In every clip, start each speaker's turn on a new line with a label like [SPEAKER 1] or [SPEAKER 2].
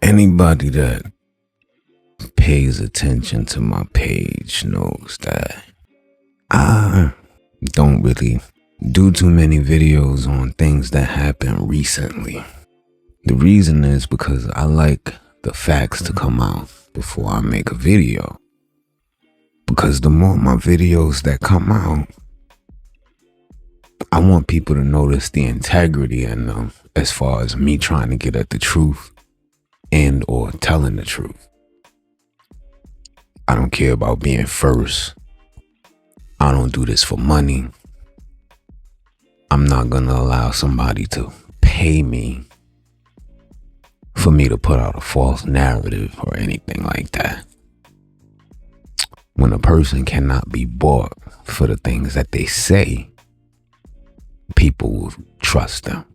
[SPEAKER 1] Anybody that pays attention to my page knows that I don't really do too many videos on things that happened recently. The reason is because I like the facts to come out before I make a video. Because the more my videos that come out, I want people to notice the integrity in them as far as me trying to get at the truth and or telling the truth. I don't care about being first. I don't do this for money. I'm not gonna allow somebody to pay me for me to put out a false narrative or anything like that. When a person cannot be bought for the things that they say, people will trust them.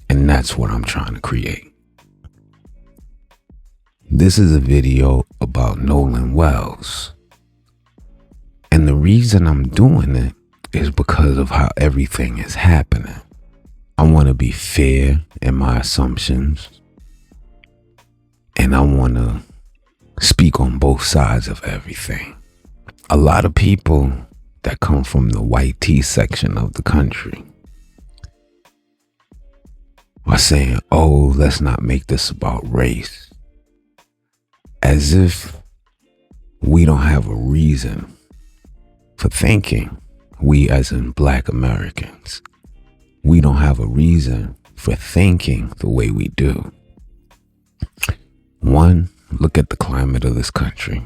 [SPEAKER 1] And that's what I'm trying to create. This is a video about Nolan Wells. And the reason I'm doing it is because of how everything is happening. I want to be fair in my assumptions. And I want to speak on both sides of everything. A lot of people that come from the white tea section of the country are saying, oh, let's not make this about race. As if we don't have a reason for thinking, we as in Black Americans, we don't have a reason for thinking the way we do. One, look at the climate of this country.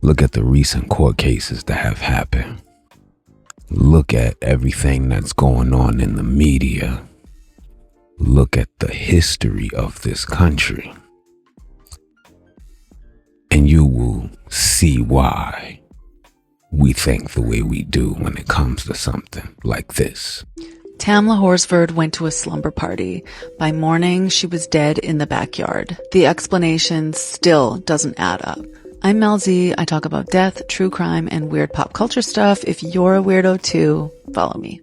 [SPEAKER 1] Look at the recent court cases that have happened. Look at everything that's going on in the media. Look at the history of this country. And you will see why we think the way we do when it comes to something like this.
[SPEAKER 2] Tamla Horsford went to a slumber party. By morning, she was dead in the backyard. The explanation still doesn't add up. I'm Mel Z. I talk about death, true crime, and weird pop culture stuff. If you're a weirdo too, follow me.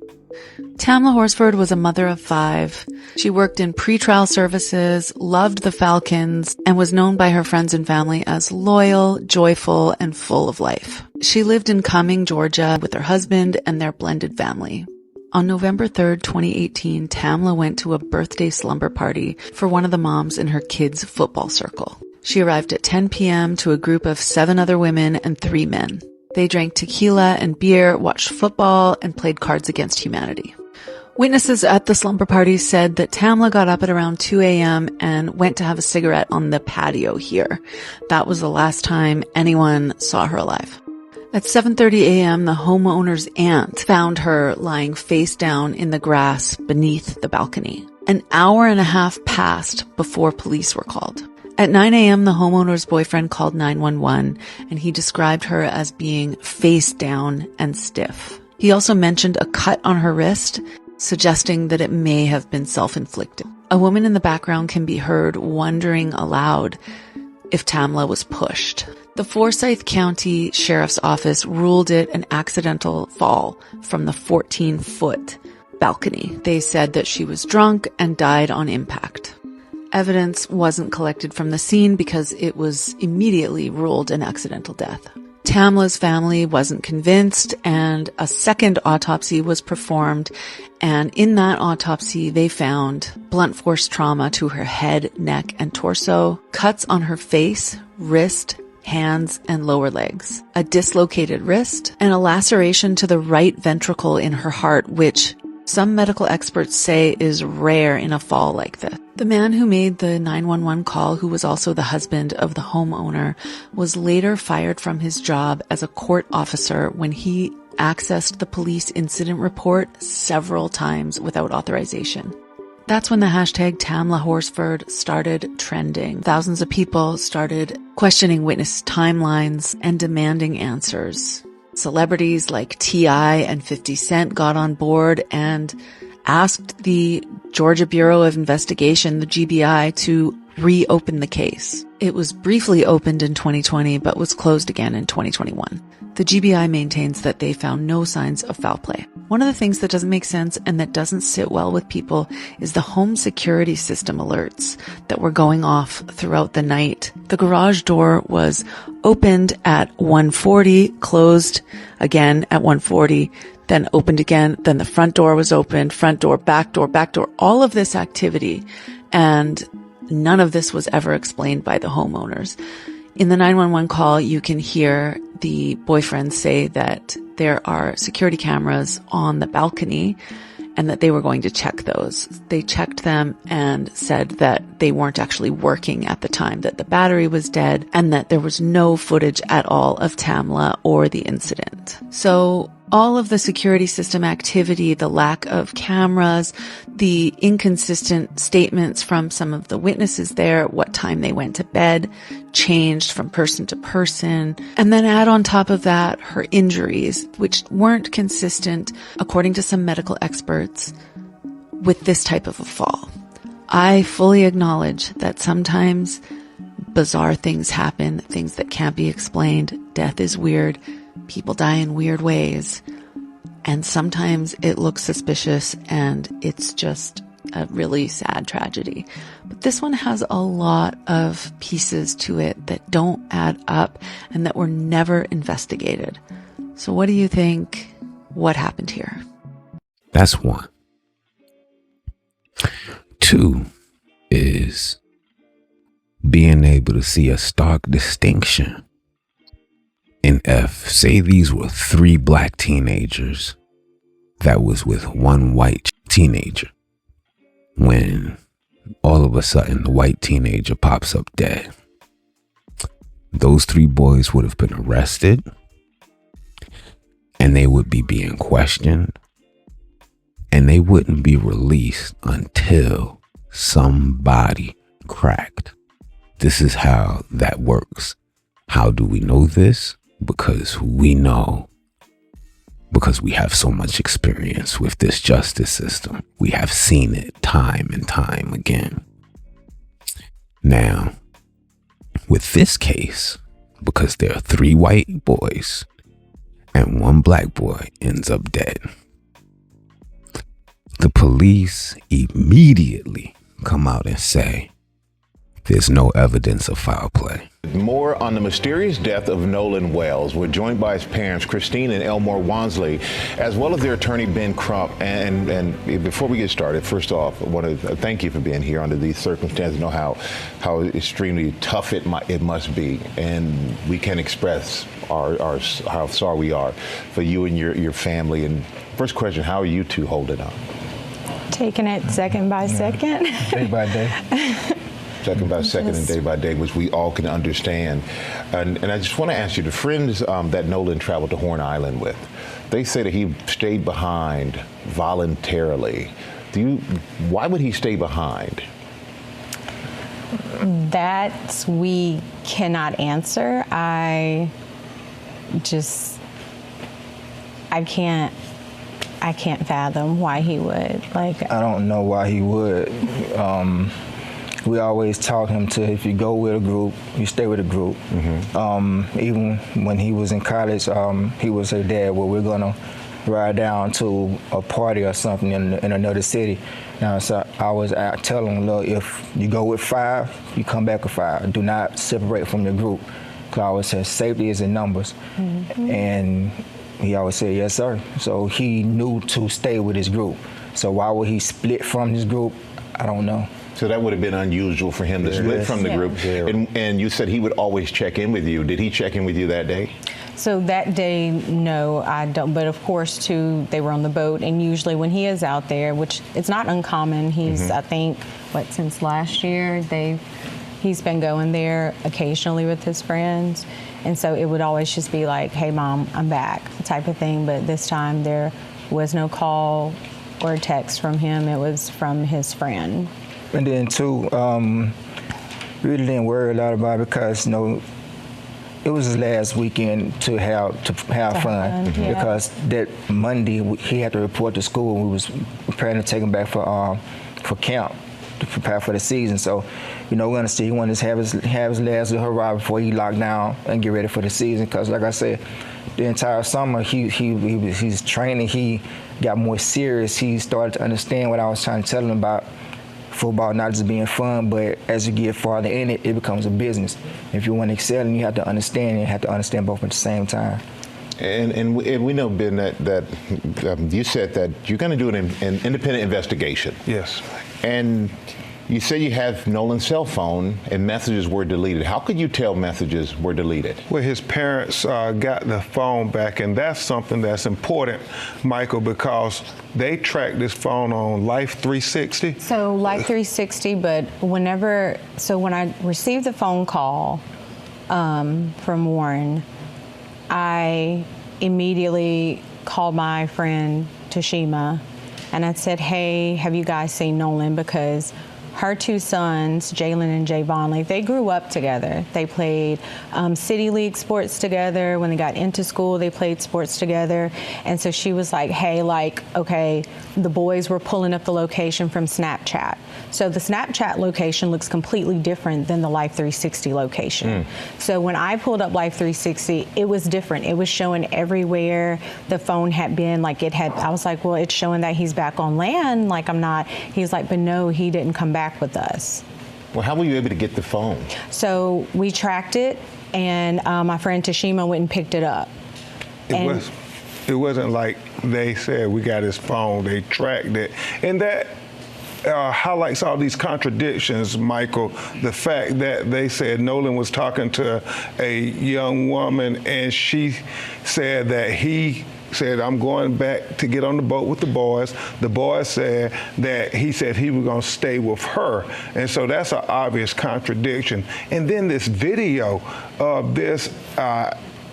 [SPEAKER 2] Tamla Horsford was a mother of 5. She worked in pretrial services, loved the Falcons, and was known by her friends and family as loyal, joyful, and full of life. She lived in Cumming, Georgia, with her husband and their blended family. On November 3rd, 2018, Tamla went to a birthday slumber party for one of the moms in her kids' football circle. She arrived at 10 p.m. to a group of 7 other women and 3 men. They drank tequila and beer, watched football, and played Cards Against Humanity. Witnesses at the slumber party said that Tamla got up at around 2 a.m. and went to have a cigarette on the patio here. That was the last time anyone saw her alive. At 7:30 a.m., the homeowner's aunt found her lying face down in the grass beneath the balcony. An hour and a half passed before police were called. At 9 a.m., the homeowner's boyfriend called 911, and he described her as being face down and stiff. He also mentioned a cut on her wrist, suggesting that it may have been self-inflicted. A woman in the background can be heard wondering aloud if Tamla was pushed. The Forsyth County Sheriff's Office ruled it an accidental fall from the 14-foot balcony. They said that she was drunk and died on impact. Evidence wasn't collected from the scene because it was immediately ruled an accidental death. Tamla's family wasn't convinced, and a second autopsy was performed, and in that autopsy they found blunt force trauma to her head, neck, and torso, cuts on her face, wrist, hands, and lower legs, a dislocated wrist, and a laceration to the right ventricle in her heart, which some medical experts say is rare in a fall like this. The man who made the 911 call, who was also the husband of the homeowner, was later fired from his job as a court officer when he accessed the police incident report several times without authorization. That's when the hashtag Tamla Horsford started trending. Thousands of people started questioning witness timelines and demanding answers. Celebrities like T.I. and 50 Cent got on board and asked the Georgia Bureau of Investigation, the GBI, to reopen the case. It was briefly opened in 2020, but was closed again in 2021. The GBI maintains that they found no signs of foul play. One of the things that doesn't make sense and that doesn't sit well with people is the home security system alerts that were going off throughout the night. The garage door was opened at 1:40, closed again at 1:40, then opened again. Then the front door was opened, front door, back door, all of this activity. And none of this was ever explained by the homeowners. In the 911 call, you can hear the boyfriend say that there are security cameras on the balcony and that they were going to check those. They checked them and said that they weren't actually working at the time, that the battery was dead, and that there was no footage at all of Tamla or the incident. So all of the security system activity, the lack of cameras, the inconsistent statements from some of the witnesses there, what time they went to bed, changed from person to person. And then add on top of that her injuries, which weren't consistent, according to some medical experts, with this type of a fall. I fully acknowledge that sometimes bizarre things happen, things that can't be explained. Death is weird. People die in weird ways. And sometimes it looks suspicious and it's just a really sad tragedy. But this one has a lot of pieces to it that don't add up and that were never investigated. So what do you think? What happened here?
[SPEAKER 1] That's one. Two is being able to see a stark distinction. And if, say these were 3 black teenagers that was with one white teenager, when all of a sudden the white teenager pops up dead, those 3 boys would have been arrested and they would be being questioned and they wouldn't be released until somebody cracked. This is how that works. How do we know this? Because we know, because we have so much experience with this justice system. We have seen it time and time again. Now, with this case, because there are 3 white boys and 1 black boy ends up dead, the police immediately come out and say, there's no evidence of foul play.
[SPEAKER 3] More on the mysterious death of Nolan Wells. We're joined by his parents, Christine and Elmore Wansley, as well as their attorney, Ben Crump. And before we get started, first off, I want to thank you for being here under these circumstances. I know how extremely tough it must be. And we can express how sorry we are for you and your family. And first question, how are you two holding up?
[SPEAKER 4] Taking it second by second.
[SPEAKER 5] Day by day.
[SPEAKER 3] Second by second and day by day, which we all can understand. And I just want to ask you, the friends that Nolan traveled to Horn Island with, they say that he stayed behind voluntarily. Why would he stay behind?
[SPEAKER 4] That we cannot answer. I can't fathom why he would.
[SPEAKER 5] I don't know why he would. We always taught him to, if you go with a group, you stay with a group. Mm-hmm. Even when he was in college, he would say, Dad, well, we're gonna ride down to a party or something in another city. Now, so I was telling him, look, if you go with 5, you come back with 5. Do not separate from your group. Because I always said, safety is in numbers. Mm-hmm. And he always said, yes, sir. So he knew to stay with his group. So why would he split from his group? I don't know.
[SPEAKER 3] So that would have been unusual for him to split from the group. Yeah. And you said he would always check in with you. Did he check in with you that day?
[SPEAKER 4] So that day, no, I don't. But of course, too, they were on the boat. And usually when he is out there, which it's not uncommon, he's, I think, since last year, he's been going there occasionally with his friends. And so it would always just be like, hey, Mom, I'm back, type of thing. But this time there was no call or text from him. It was from his friend.
[SPEAKER 5] And then too, really didn't worry a lot about it because it was his last weekend to have fun.
[SPEAKER 4] Yeah.
[SPEAKER 5] Because that Monday he had to report to school. We was preparing to take him back for camp to prepare for the season. So, we're gonna see. He wanted to have his last little hurrah before he locked down and get ready for the season. Because, like I said, the entire summer he's training. He got more serious. He started to understand what I was trying to tell him about football, not just being fun, but as you get farther in it, it becomes a business. If you want to excel, and you have to understand, and you have to understand both at the same time.
[SPEAKER 3] And we know, Ben, that you said that you're going to do an independent investigation.
[SPEAKER 6] Yes.
[SPEAKER 3] And you say you have Nolan's cell phone and messages were deleted. How could you tell messages were deleted?
[SPEAKER 6] Well, his parents got the phone back, and that's something that's important, Michael, because they tracked this phone on Life 360.
[SPEAKER 4] So Life 360, but when I received the phone call from Warren, I immediately called my friend Tashima, and I said, hey, have you guys seen Nolan? Because her two sons, Jalen and Javon, they grew up together. They played City League sports together. When they got into school, they played sports together. And so she was like, hey, okay, the boys were pulling up the location from Snapchat. So the Snapchat location looks completely different than the Life 360 location. So when I pulled up Life 360, it was different. It was showing everywhere the phone had been. I was like, well, it's showing that he's back on land. He's like, but no, he didn't come back with us.
[SPEAKER 3] Well, how were you able to get the phone?
[SPEAKER 4] So we tracked it, and my friend Tashima went and picked it up.
[SPEAKER 6] It wasn't like they said we got his phone. They tracked it, and that highlights all these contradictions, Michael. The fact that they said Nolan was talking to a young woman, and she said that he said, I'm going back to get on the boat with the boys. The boys said that he said he was going to stay with her. And so that's an obvious contradiction. And then this video of this,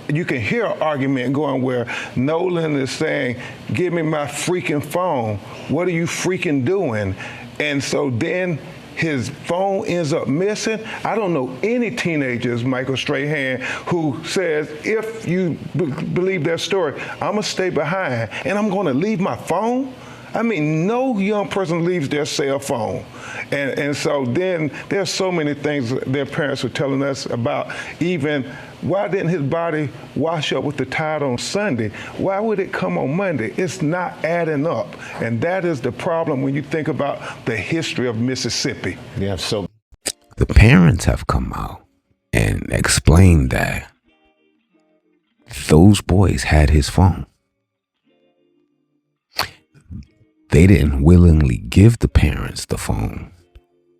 [SPEAKER 6] you can hear an argument going where Nolan is saying, give me my freaking phone. What are you freaking doing? And so then his phone ends up missing. I don't know any teenagers, Michael Strahan, who says, if you believe their story, I'm gonna stay behind and I'm gonna leave my phone. I mean, no young person leaves their cell phone. And so then there's so many things their parents were telling us about. Even why didn't his body wash up with the tide on Sunday? Why would it come on Monday? It's not adding up. And that is the problem when you think about the history of Mississippi.
[SPEAKER 3] Yeah, so
[SPEAKER 1] the parents have come out and explained that those boys had his phone. They didn't willingly give the parents the phone.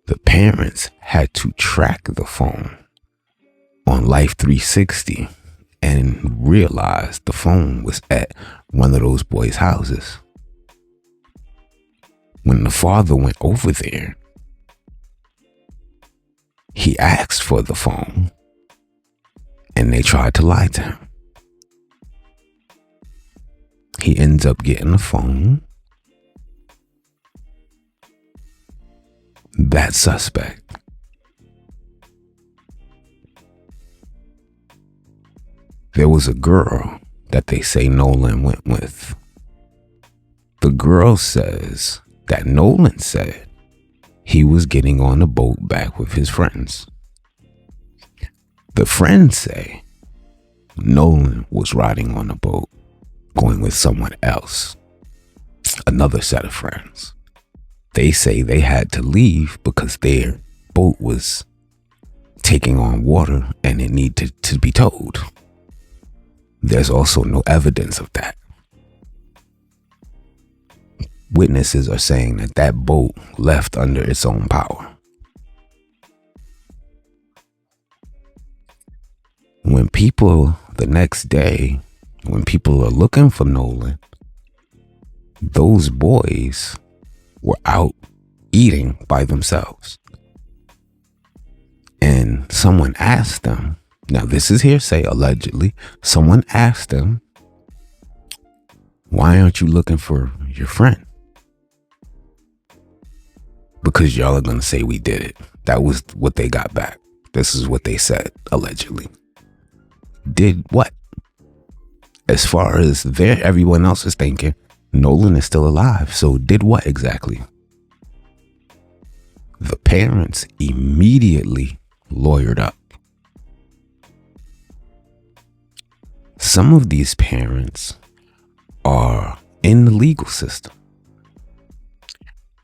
[SPEAKER 1] The parents had to track the phone on Life 360 and realized the phone was at one of those boys' houses. When the father went over there, he asked for the phone and they tried to lie to him. He ends up getting the phone. That suspect. There was a girl that they say Nolan went with. The girl says that Nolan said he was getting on a boat back with his friends. The friends say Nolan was riding on a boat going with someone else, another set of friends. They say they had to leave because their boat was taking on water and it needed to be towed. There's also no evidence of that. Witnesses are saying that that boat left under its own power. When people, the next day, when people are looking for Nolan, those boys were out eating by themselves. And someone asked them, now this is hearsay, allegedly, someone asked them, why aren't you looking for your friend? Because y'all are gonna say we did it. That was what they got back. This is what they said, allegedly. Did what? As far as everyone else is thinking, Nolan is still alive. So did what exactly? The parents immediately lawyered up. Some of these parents are in the legal system.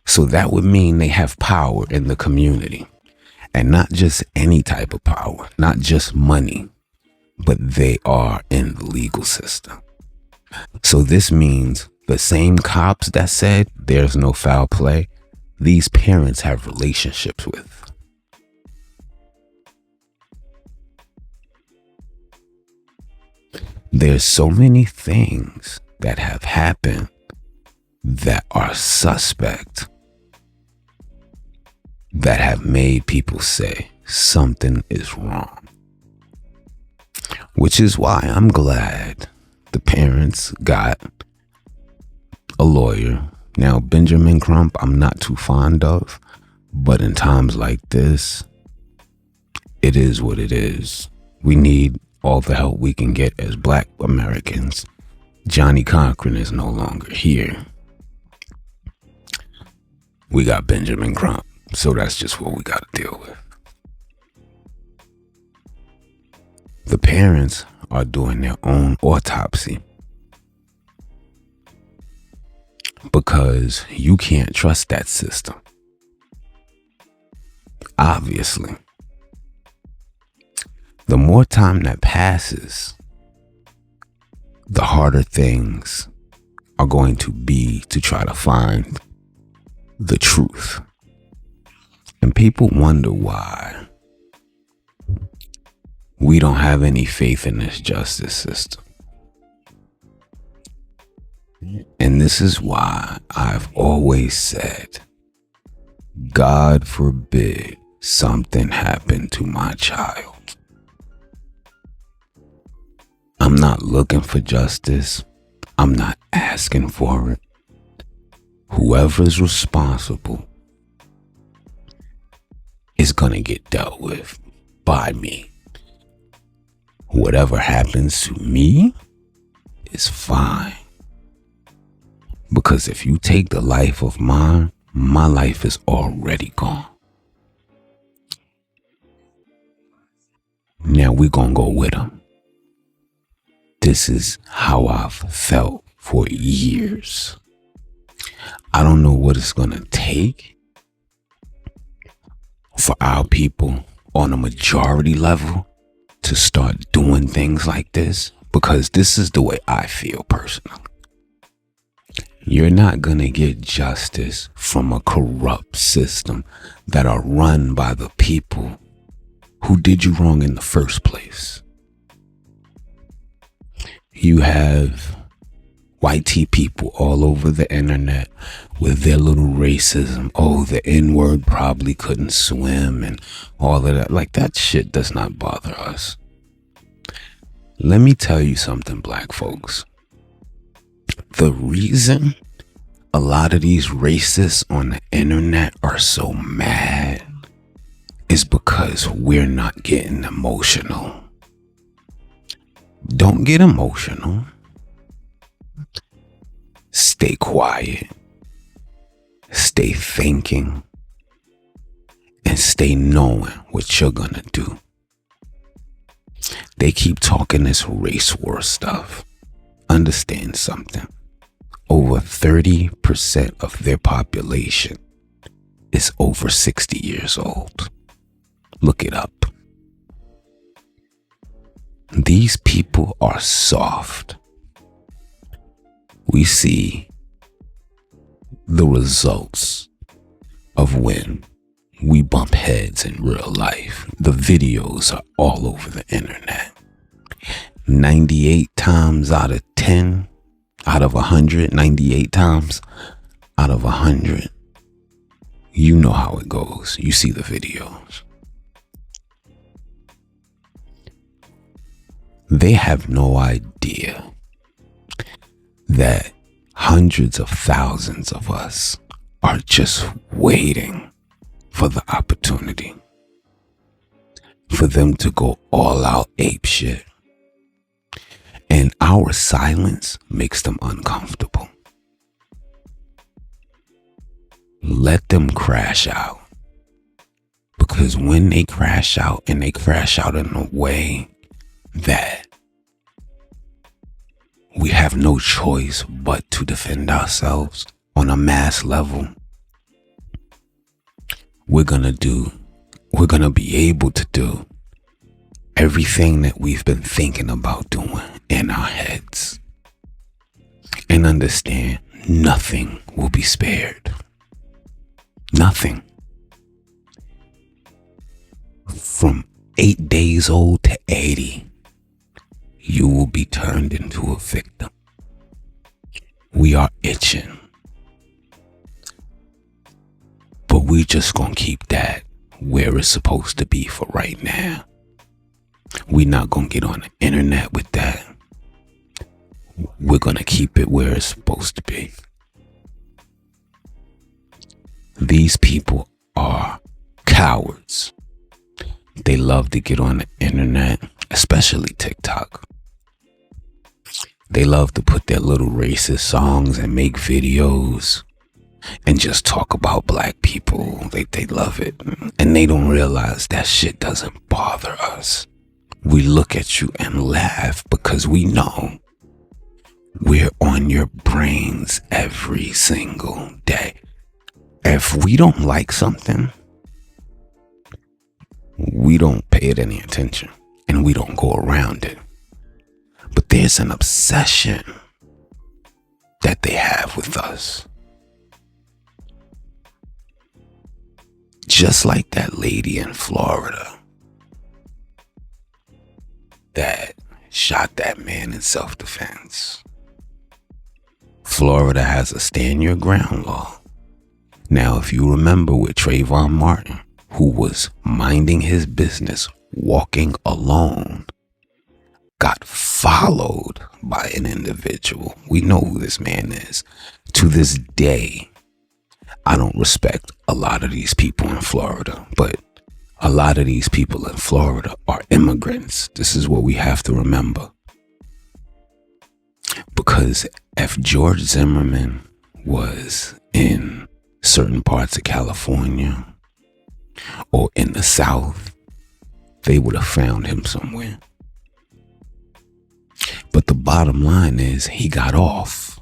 [SPEAKER 1] So that would mean they have power in the community. And not just any type of power, not just money, but they are in the legal system. So this means the same cops that said there's no foul play, these parents have relationships with. There's so many things that have happened that are suspect, that have made people say something is wrong. Which is why I'm glad the parents got a lawyer. Now, Benjamin Crump, I'm not too fond of, but in times like this, it is what it is. We need all the help we can get as Black Americans. Johnny Cochran is no longer here. We got Benjamin Crump, so that's just what we got to deal with. The parents are doing their own autopsy because you can't trust that system. Obviously. The more time that passes, the harder things are going to be to try to find the truth. And people wonder why we don't have any faith in this justice system. And this is why I've always said, God forbid something happened to my child. I'm not looking for justice. I'm not asking for it. Whoever's responsible is gonna get dealt with by me. Whatever happens to me is fine. Because if you take the life of mine, my life is already gone. Now we're gonna go with him. This is how I've felt for years. I don't know what it's gonna take for our people on a majority level to start doing things like this, because this is the way I feel personally. You're not gonna get justice from a corrupt system that are run by the people who did you wrong in the first place. You have white people all over the internet with their little racism. Oh, the N-word probably couldn't swim and all of that. Like, that shit does not bother us. Let me tell you something, Black folks. The reason a lot of these racists on the internet are so mad is because we're not getting emotional. Don't get emotional. Stay quiet. Stay thinking. And stay knowing what you're gonna do. They keep talking this race war stuff. Understand something. Over 30% of their population is over 60 years old. Look it up. These people are soft. We see the results of when we bump heads in real life. The videos are all over the internet. 98 times out of 10, out of 100, 98 times out of 100, you know how it goes. You see the videos. They have no idea that hundreds of thousands of us are just waiting for the opportunity for them to go all out ape shit. And our silence makes them uncomfortable. Let them crash out. Because when they crash out, and they crash out in a way that we have no choice but to defend ourselves on a mass level, we're going to be able to do everything that we've been thinking about doing in our heads. And understand, nothing will be spared. Nothing. From 8 days old to 80, you will be turned into a victim. We are itching. But we just gonna keep that where it's supposed to be for right now. We not gonna get on the internet with that. We're gonna keep it where it's supposed to be. These people are cowards. They love to get on the internet, especially TikTok. They love to put their little racist songs and make videos and just talk about black people. They love it. And they don't realize that shit doesn't bother us. We look at you and laugh because we know we're on your brains every single day. If we don't like something, we don't pay it any attention and we don't go around it. But there's an obsession that they have with us. Just like that lady in Florida that shot that man in self-defense. Florida has a stand your ground law. Now, if you remember with Trayvon Martin, who was minding his business, walking alone, got followed by an individual. We know who this man is. To this day, I don't respect a lot of these people in Florida, but a lot of these people in Florida are immigrants. This is what we have to remember. Because if George Zimmerman was in certain parts of California or in the South, they would have found him somewhere. But the bottom line is he got off.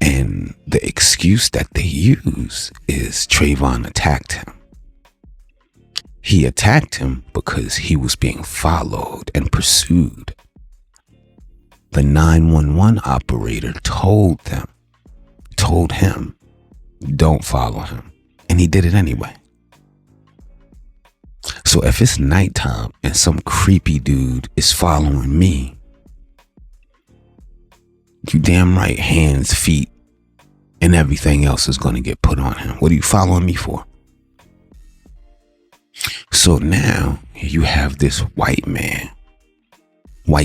[SPEAKER 1] And the excuse that they use is Trayvon attacked him. He attacked him because he was being followed and pursued. The 911 operator told him, don't follow him. And he did it anyway. So if it's nighttime and some creepy dude is following me, you damn right hands, feet, and everything else is going to get put on him. What are you following me for? So now you have this white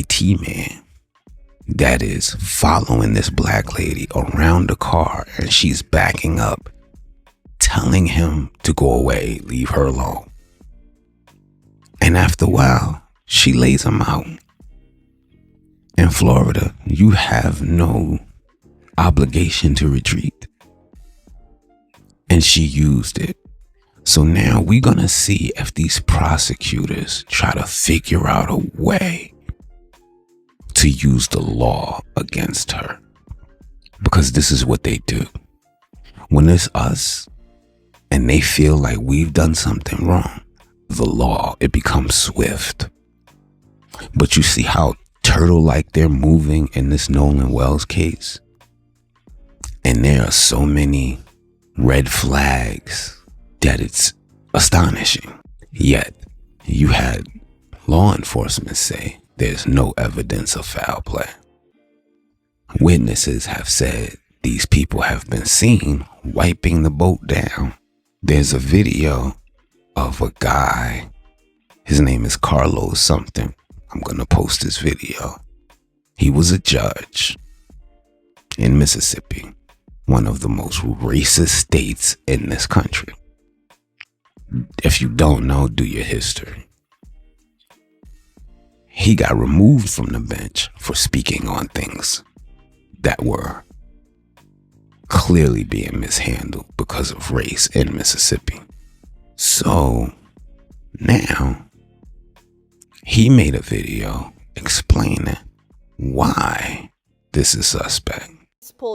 [SPEAKER 1] T man, that is following this black lady around the car, and she's backing up, telling him to go away, leave her alone. And after a while, she lays him out. In Florida, you have no obligation to retreat. And she used it. So now we're going to see if these prosecutors try to figure out a way to use the law against her. Because this is what they do. When it's us and they feel like we've done something wrong, the law, it becomes swift. But you see how turtle-like they're moving in this Nolan Wells case? And there are so many red flags that it's astonishing. Yet, you had law enforcement say there's no evidence of foul play. Witnesses have said these people have been seen wiping the boat down. There's a video of a guy, his name is Carlos something. I'm going to post this video. He was a judge in Mississippi, one of the most racist states in this country. If you don't know, do your history. He got removed from the bench for speaking on things that were clearly being mishandled because of race in Mississippi. So Now, he made a video explaining why this is suspect.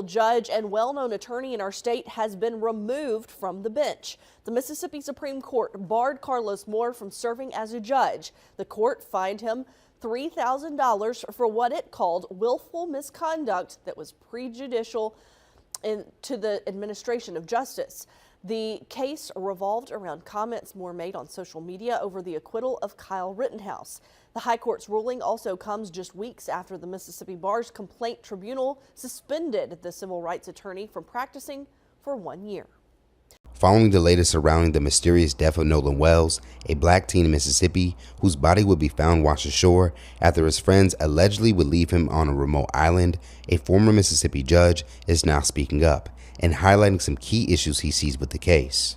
[SPEAKER 7] Judge and well-known attorney in our state has been removed from the bench. The Mississippi Supreme Court barred Carlos Moore from serving as a judge. The court fined him $3,000 for what it called willful misconduct that was prejudicial to the administration of justice. The case revolved around comments Moore made on social media over the acquittal of Kyle Rittenhouse. The High Court's ruling also comes just weeks after the Mississippi Bar's Complaint Tribunal suspended the civil rights attorney from practicing for 1 year.
[SPEAKER 8] Following the latest surrounding the mysterious death of Nolan Wells, a black teen in Mississippi whose body would be found washed ashore after his friends allegedly would leave him on a remote island, a former Mississippi judge is now speaking up and highlighting some key issues he sees with the case.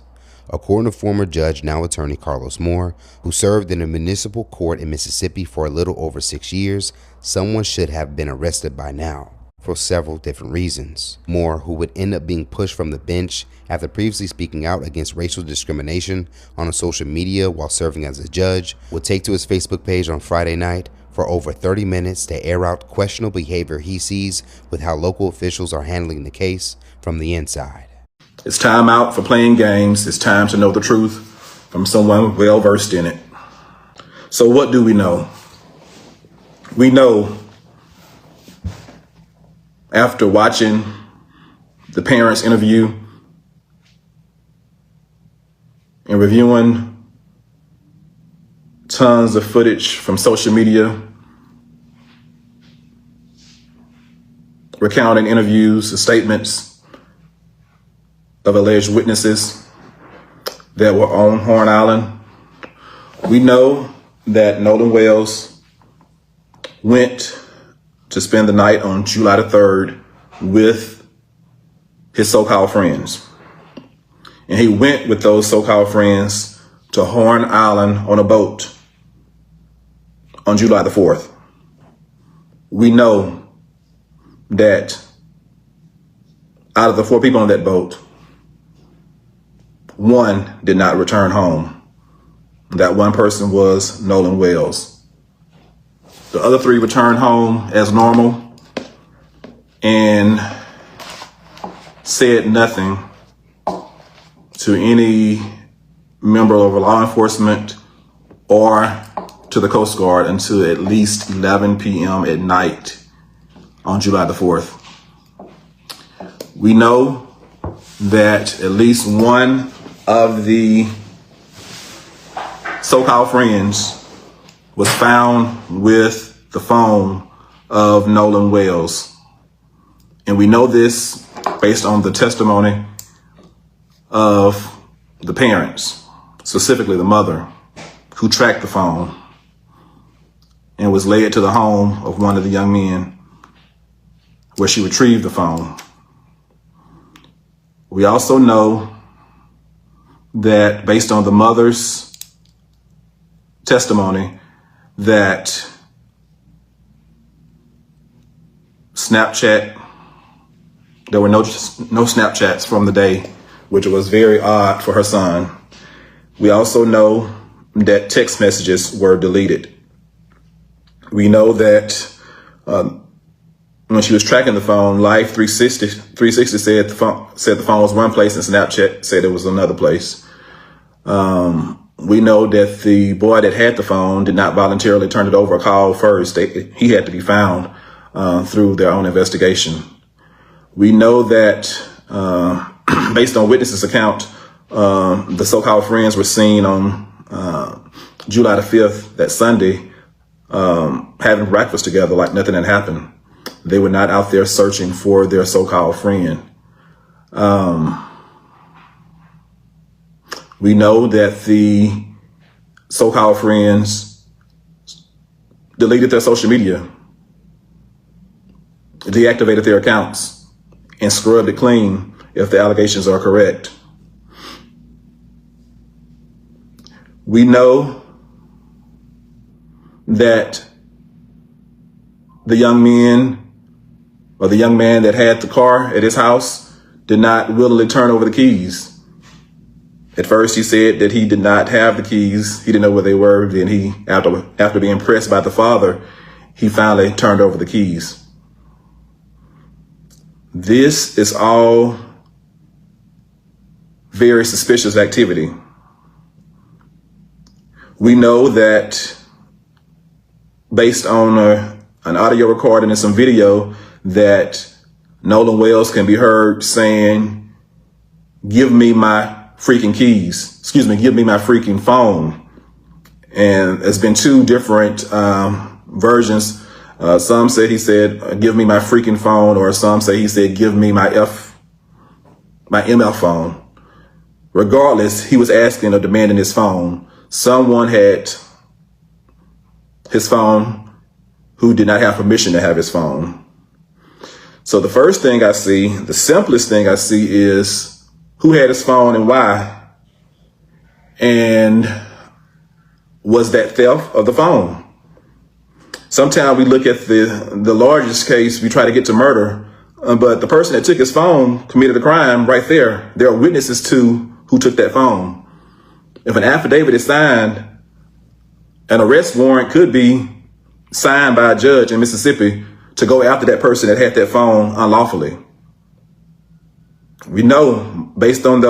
[SPEAKER 8] According to former judge, now attorney Carlos Moore, who served in a municipal court in Mississippi for a little over 6 years, someone should have been arrested by now for several different reasons. Moore, who would end up being pushed from the bench after previously speaking out against racial discrimination on social media while serving as a judge, would take to his Facebook page on Friday night for over 30 minutes to air out questionable behavior he sees with how local officials are handling the case from the inside.
[SPEAKER 9] It's time out for playing games. It's time to know the truth from someone well versed in it. So what do we know? We know, after watching the parents' interview and reviewing tons of footage from social media, recounting interviews and statements of alleged witnesses that were on Horn Island, we know that Nolan Wells went to spend the night on July the 3rd with his so-called friends. And he went with those so-called friends to Horn Island on a boat on July the 4th. We know that out of the 4 people on that boat, 1 did not return home. That 1 person was Nolan Wells. The other 3 returned home as normal and said nothing to any member of law enforcement or to the Coast Guard until at least 11 p.m. at night on July the 4th. We know that at least 1 of the so-called friends was found with the phone of Nolan Wells. And we know this based on the testimony of the parents, specifically the mother, who tracked the phone and was led to the home of one of the young men where she retrieved the phone. We also know that based on the mother's testimony that there were no Snapchats from the day, which was very odd for her son. We also know that text messages were deleted. We know that when she was tracking the phone, Life 360 said the phone was one place and Snapchat said it was another place. We know that the boy that had the phone did not voluntarily turn it over or call first. He had to be found through their own investigation. We know that based on witnesses' account, the so-called friends were seen on July the 5th, that Sunday, having breakfast together like nothing had happened. They were not out there searching for their so-called friend. We know that the so-called friends deleted their social media, deactivated their accounts, and scrubbed it clean if the allegations are correct. We know that the young man that had the car at his house did not willingly turn over the keys At first, he said that he did not have the keys. He didn't know where they were. Then he, after being pressed by the father, he finally turned over the keys. This is all very suspicious activity. We know that based on an audio recording and some video that Nolan Wells can be heard saying, "Give me my freaking keys." Excuse me, "Give me my freaking phone." And there's been two different versions. Some say he said, "Give me my freaking phone," or some say he said, "Give me my ML phone." Regardless, he was asking or demanding his phone. Someone had his phone who did not have permission to have his phone. So the first thing I see, the simplest thing I see, is who had his phone and why? And was that theft of the phone? Sometimes we look at the largest case, we try to get to murder, but the person that took his phone committed a crime right there. There are witnesses to who took that phone. If an affidavit is signed, an arrest warrant could be signed by a judge in Mississippi to go after that person that had that phone unlawfully. We know, based on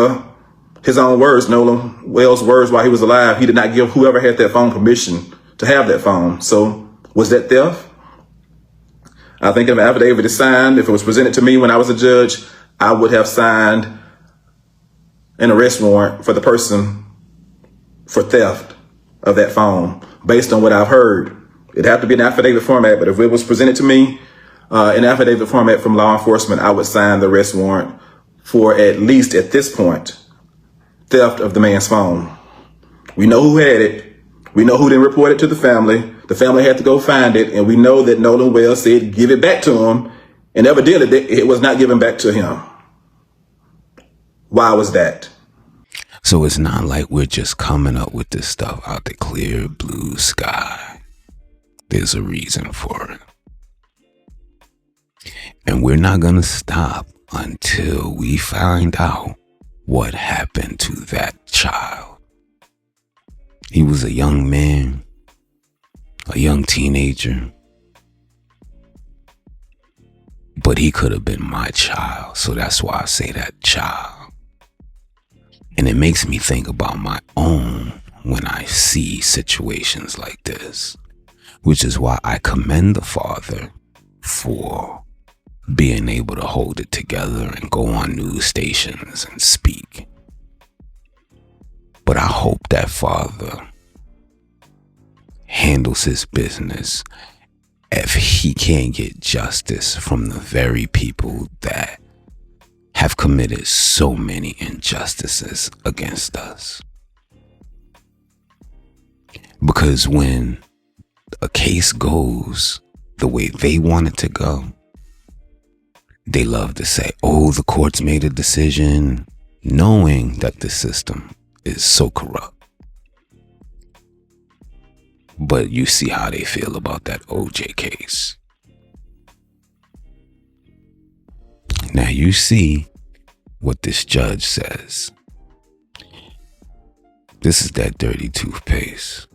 [SPEAKER 9] his own words, Nolan Wells' words while he was alive, he did not give whoever had that phone permission to have that phone. So was that theft? I think if an affidavit is signed, if it was presented to me when I was a judge, I would have signed an arrest warrant for the person for theft of that phone, based on what I've heard. It'd have to be an affidavit format, but if it was presented to me in affidavit format from law enforcement, I would sign the arrest warrant for, at least at this point, theft of the man's phone. We know who had it. We know who didn't report it to the family. The family had to go find it, and we know that Nolan Wells said give it back to him, and evidently it was not given back to him. Why was that?
[SPEAKER 1] So it's not like we're just coming up with this stuff out the clear blue sky. There's a reason for it. And we're not going to stop until we find out what happened to that child. He was a young man, a young teenager, but he could have been my child. So that's why I say that child. And it makes me think about my own when I see situations like this, which is why I commend the father for being able to hold it together and go on news stations and speak. But I hope that father handles his business if he can't get justice from the very people that have committed so many injustices against us. Because when a case goes the way they want it to go, they love to say, "Oh, the courts made a decision," knowing that the system is so corrupt. But you see how they feel about that OJ case. Now you see what this judge says. This is that dirty toothpaste.